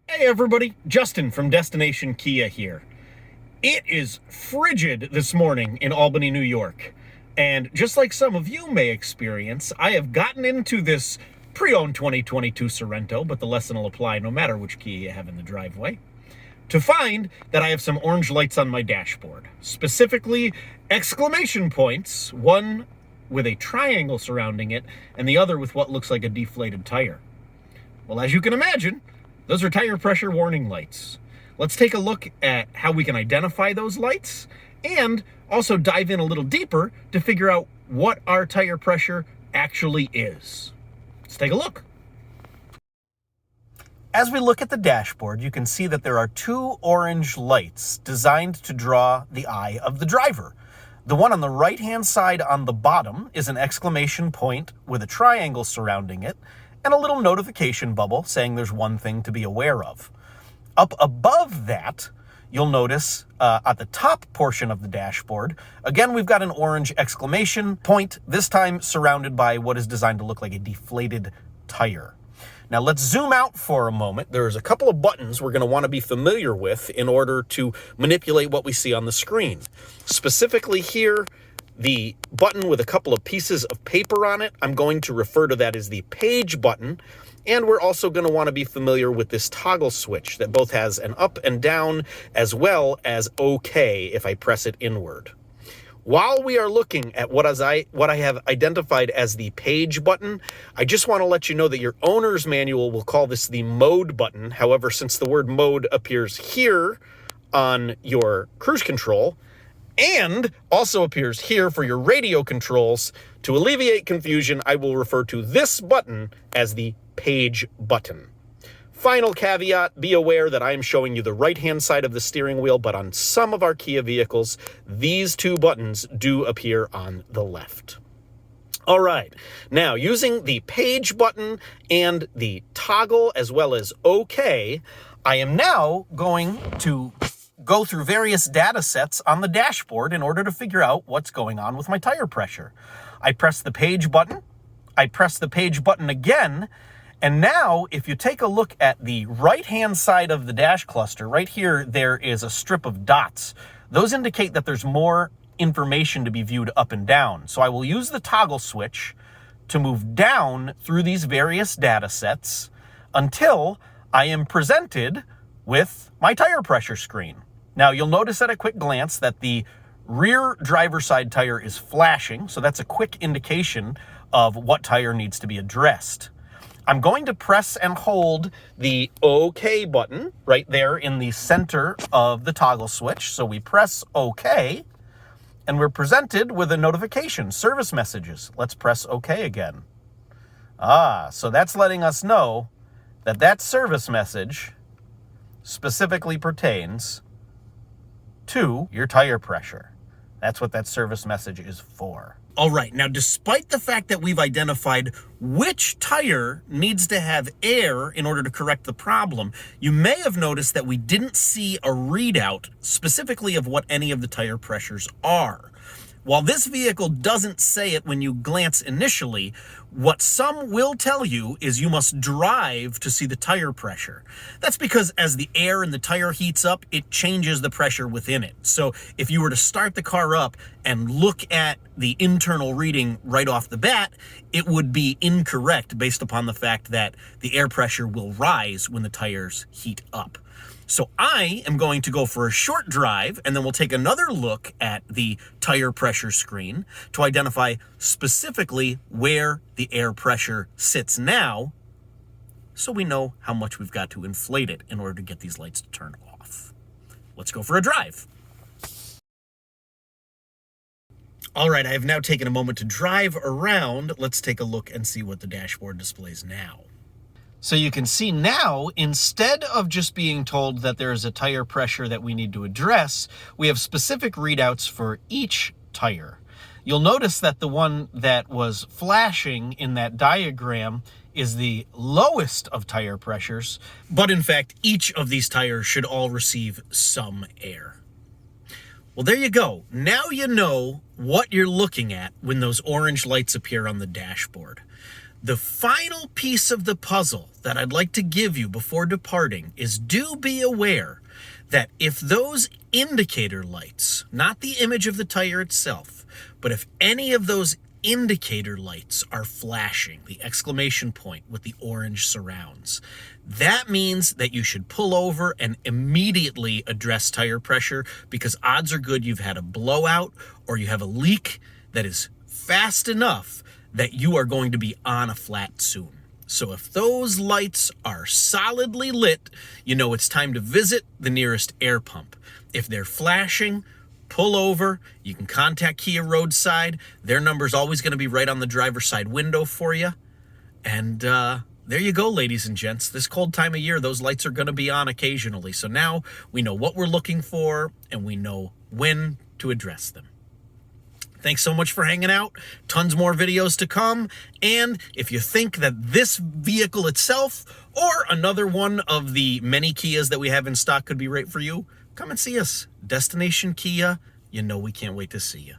Hey everybody, Justin from Destination Kia here. It is frigid this morning in Albany, New York. And just like some of you may experience, I have gotten into this pre-owned 2022 Sorento, but the lesson will apply no matter which Kia you have in the driveway, to find that I have some orange lights on my dashboard. Specifically, exclamation points, one with a triangle surrounding it, and the other with what looks like a deflated tire. Well, as you can imagine, those are tire pressure warning lights. Let's take a look at how we can identify those lights and also dive in a little deeper to figure out what our tire pressure actually is. Let's take a look. As we look at the dashboard, you can see that there are two orange lights designed to draw the eye of the driver. The one on the right-hand side on the bottom is an exclamation point with a triangle surrounding it, and a little notification bubble saying there's one thing to be aware of. Up above that, you'll notice at the top portion of the dashboard, again, we've got an orange exclamation point, this time surrounded by what is designed to look like a deflated tire. Now let's zoom out for a moment. There's a couple of buttons we're going to want to be familiar with in order to manipulate what we see on the screen. Specifically here, the button with a couple of pieces of paper on it, I'm going to refer to that as the page button. And we're also going to want to be familiar with this toggle switch that both has an up and down as well as OK if I press it inward. While we are looking at what I have identified as the page button, I just want to let you know that your owner's manual will call this the mode button. However, since the word mode appears here on your cruise control, and also appears here for your radio controls, to alleviate confusion, I will refer to this button as the page button. Final caveat, be aware that I am showing you the right-hand side of the steering wheel, but on some of our Kia vehicles, these two buttons do appear on the left. All right, now using the page button and the toggle as well as OK, I am now going to go through various data sets on the dashboard in order to figure out what's going on with my tire pressure. I press the page button, I press the page button again, and now if you take a look at the right-hand side of the dash cluster, right here, there is a strip of dots. Those indicate that there's more information to be viewed up and down. So I will use the toggle switch to move down through these various data sets until I am presented with my tire pressure screen. Now, you'll notice at a quick glance that the rear driver's side tire is flashing, so that's a quick indication of what tire needs to be addressed. I'm going to press and hold the OK button right there in the center of the toggle switch. So we press OK, and we're presented with a notification, service messages. Let's press OK again. So that's letting us know that that service message specifically pertains to your tire pressure. That's what that service message is for. All right, now despite the fact that we've identified which tire needs to have air in order to correct the problem, you may have noticed that we didn't see a readout specifically of what any of the tire pressures are. While this vehicle doesn't say it when you glance initially, what some will tell you is you must drive to see the tire pressure. That's because as the air in the tire heats up, it changes the pressure within it. So if you were to start the car up and look at the internal reading right off the bat, it would be incorrect based upon the fact that the air pressure will rise when the tires heat up. So I am going to go for a short drive, and then we'll take another look at the tire pressure screen to identify specifically where the air pressure sits now, so we know how much we've got to inflate it in order to get these lights to turn off. Let's go for a drive. All right, I have now taken a moment to drive around. Let's take a look and see what the dashboard displays now. So you can see now, instead of just being told that there is a tire pressure that we need to address, we have specific readouts for each tire. You'll notice that the one that was flashing in that diagram is the lowest of tire pressures, but in fact, each of these tires should all receive some air. Well, there you go. Now you know what you're looking at when those orange lights appear on the dashboard. The final piece of the puzzle that I'd like to give you before departing is do be aware that if those indicator lights, not the image of the tire itself, but if any of those indicator lights are flashing, the exclamation point with the orange surrounds, that means that you should pull over and immediately address tire pressure, because odds are good you've had a blowout or you have a leak that is fast enough that you are going to be on a flat soon. So if those lights are solidly lit, you know it's time to visit the nearest air pump. If they're flashing, pull over. You can contact Kia Roadside. Their number's always going to be right on the driver's side window for you. And there you go, ladies and gents. This cold time of year, those lights are going to be on occasionally. So now we know what we're looking for and we know when to address them. Thanks so much for hanging out. Tons more videos to come. And if you think that this vehicle itself or another one of the many Kias that we have in stock could be right for you, come and see us. Destination Kia. You know we can't wait to see you.